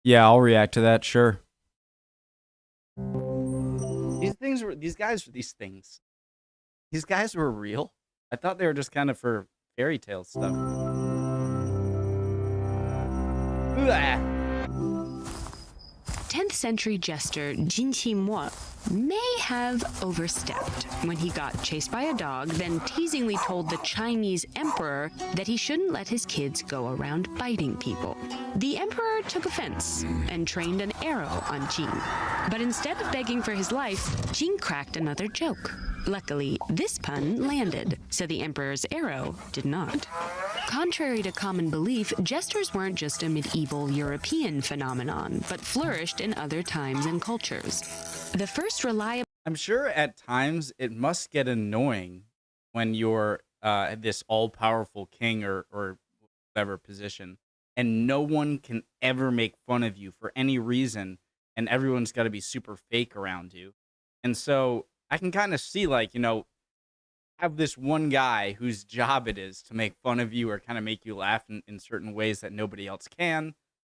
Yeah, I'll react to that, sure. These guys were real. I thought they were just kind of for fairy tale stuff. Ugh. 10th century jester Jin Mo may have overstepped when he got chased by a dog, then teasingly told the Chinese emperor that he shouldn't let his kids go around biting people. The emperor took offense and trained an arrow on Jin. But instead of begging for his life, Jin cracked another joke. Luckily, this pun landed, so the emperor's arrow did not. Contrary to common belief, jesters weren't just a medieval European phenomenon, but flourished in other times and cultures. The first reliable... I'm sure at times it must get annoying when you're this all-powerful king or whatever position, and no one can ever make fun of you for any reason, and everyone's got to be super fake around you. And so I can kind of see, like, have this one guy whose job it is to make fun of you or kind of make you laugh in certain ways that nobody else can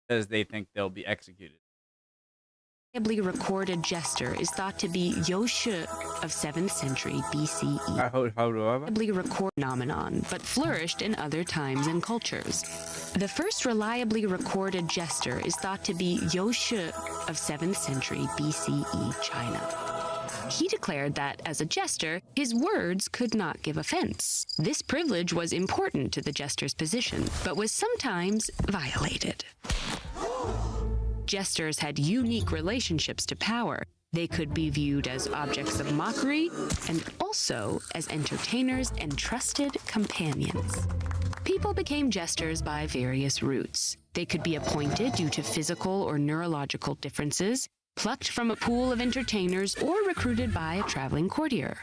because they think they'll be executed. Recorded jester is thought to be You Shi of 7th century BCE. Recorded phenomenon, but flourished in other times and cultures. The first reliably recorded jester is thought to be You Shi of 7th century BCE China. He declared that, as a jester, his words could not give offense. This privilege was important to the jester's position, but was sometimes violated. Jesters had unique relationships to power. They could be viewed as objects of mockery and also as entertainers and trusted companions. People became jesters by various routes. They could be appointed due to physical or neurological differences, plucked from a pool of entertainers, or recruited by a traveling courtier.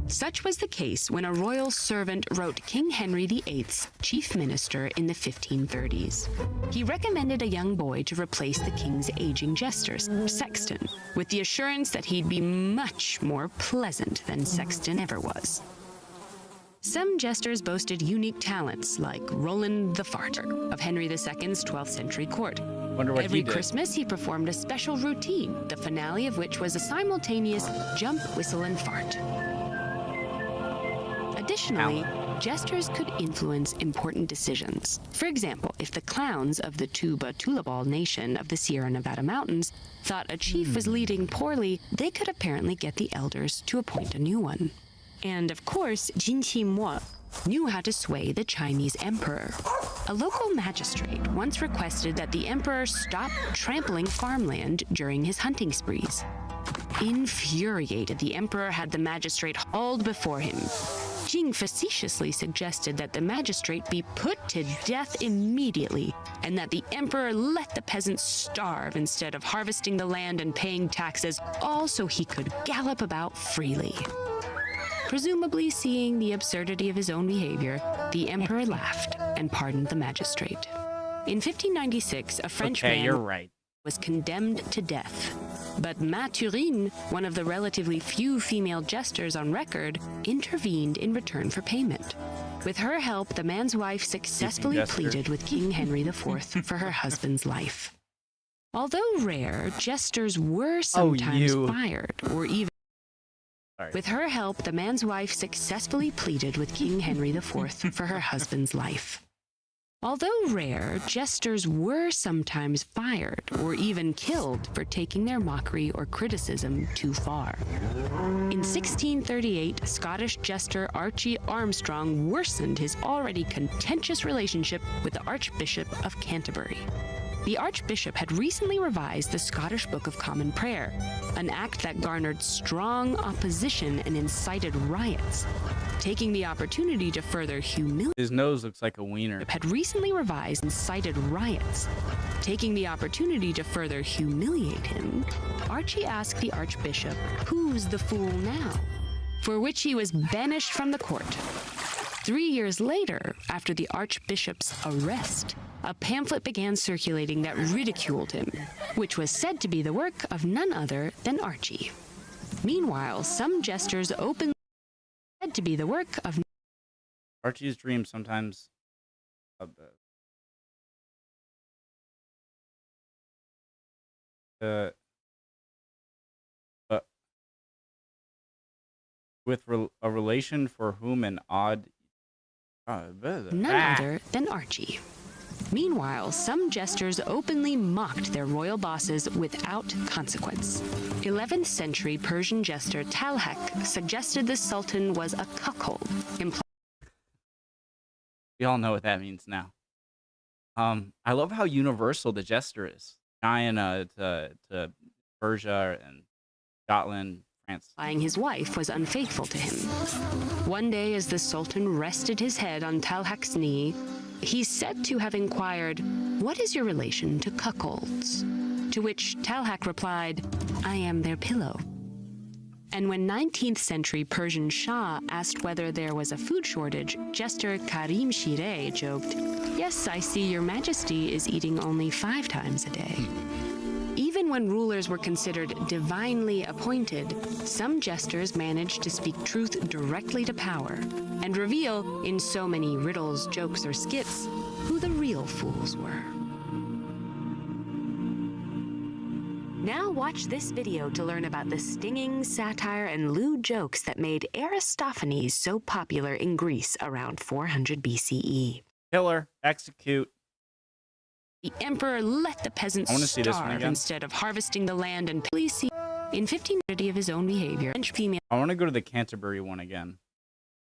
Such was the case when a royal servant wrote King Henry VIII's chief minister in the 1530s. He recommended a young boy to replace the king's aging jester, Sexton, with the assurance that he'd be much more pleasant than Sexton ever was. Some jesters boasted unique talents, like Roland the Farter of Henry II's 12th century court. Every Christmas, he performed a special routine, the finale of which was a simultaneous jump, whistle, and fart. Additionally, jesters could influence important decisions. For example, if the clowns of the Tuba-Tulabal nation of the Sierra Nevada mountains thought a chief was leading poorly, they could apparently get the elders to appoint a new one. And of course, Jin Mo knew how to sway the Chinese emperor. A local magistrate once requested that the emperor stop trampling farmland during his hunting sprees. Infuriated, the emperor had the magistrate hauled before him. Jing facetiously suggested that the magistrate be put to death immediately, and that the emperor let the peasants starve instead of harvesting the land and paying taxes, all so he could gallop about freely. Presumably seeing the absurdity of his own behavior, the emperor laughed and pardoned the magistrate. In 1596, a French man was condemned to death. But Mathurine, one of the relatively few female jesters on record, intervened in return for payment. With her help, the man's wife successfully pleaded with King Henry IV for her husband's life. Although rare, jesters were sometimes fired or even... With her help, the man's wife successfully pleaded with King Henry IV for her husband's life. Although rare, jesters were sometimes fired or even killed for taking their mockery or criticism too far. In 1638, Scottish jester Archie Armstrong worsened his already contentious relationship with the Archbishop of Canterbury. The Archbishop had recently revised the Scottish Book of Common Prayer, an act that garnered strong opposition and incited riots. Taking the opportunity to further humiliate... His nose looks like a wiener. ...had recently revised and incited riots. Taking the opportunity to further humiliate him, Archie asked the Archbishop, "Who's the fool now?" For which he was banished from the court. 3 years later, after the Archbishop's arrest, a pamphlet began circulating that ridiculed him, which was said to be the work of none other than Archie. Meanwhile, some jesters openly said to be the work of... Archie's dream sometimes Uh, but with a relation for whom an odd. None other than Archie. Meanwhile, some jesters openly mocked their royal bosses without consequence. 11th century Persian jester Talhak suggested the Sultan was a cuckold, We all know what that means now. I love how universal the jester is. China to Persia and Scotland, France. implying his wife was unfaithful to him. One day, as the Sultan rested his head on Talhak's knee, he's said to have inquired, "What is your relation to cuckolds?" To which Talhak replied, "I am their pillow." And when 19th century Persian Shah asked whether there was a food shortage, jester Karim Shireh joked, "Yes, I see your majesty is eating only 5 times a day." Even when rulers were considered divinely appointed, some jesters managed to speak truth directly to power and reveal, in so many riddles, jokes, or skits, who the real fools were. Now watch this video to learn about the stinging satire and lewd jokes that made Aristophanes so popular in Greece around 400 BCE. Killer, execute. The emperor let the peasants starve instead of harvesting the land and police in 1530 of his own behavior. I want to go to the Canterbury one again.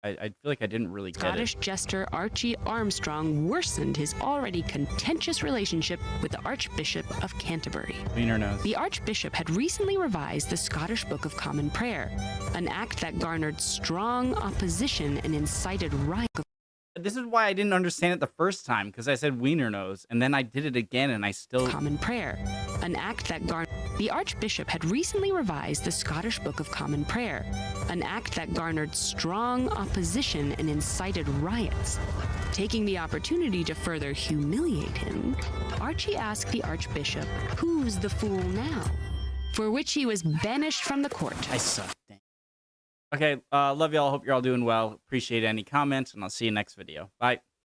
I feel like I didn't really get it. Scottish jester Archie Armstrong worsened his already contentious relationship with the Archbishop of Canterbury. Wiener nose. The Archbishop had recently revised the Scottish Book of Common Prayer, an act that garnered strong opposition and incited riot. This is why I didn't understand it the first time, because I said wiener nose, and then I did it again, and I still... Common Prayer, an act that garnered... The Archbishop had recently revised the Scottish Book of Common Prayer, an act that garnered strong opposition and incited riots. Taking the opportunity to further humiliate him, Archie asked the Archbishop, "Who's the fool now?" For which he was banished from the court. I suck. Dang. Okay, love y'all. Hope you're all doing well. Appreciate any comments, and I'll see you next video. Bye.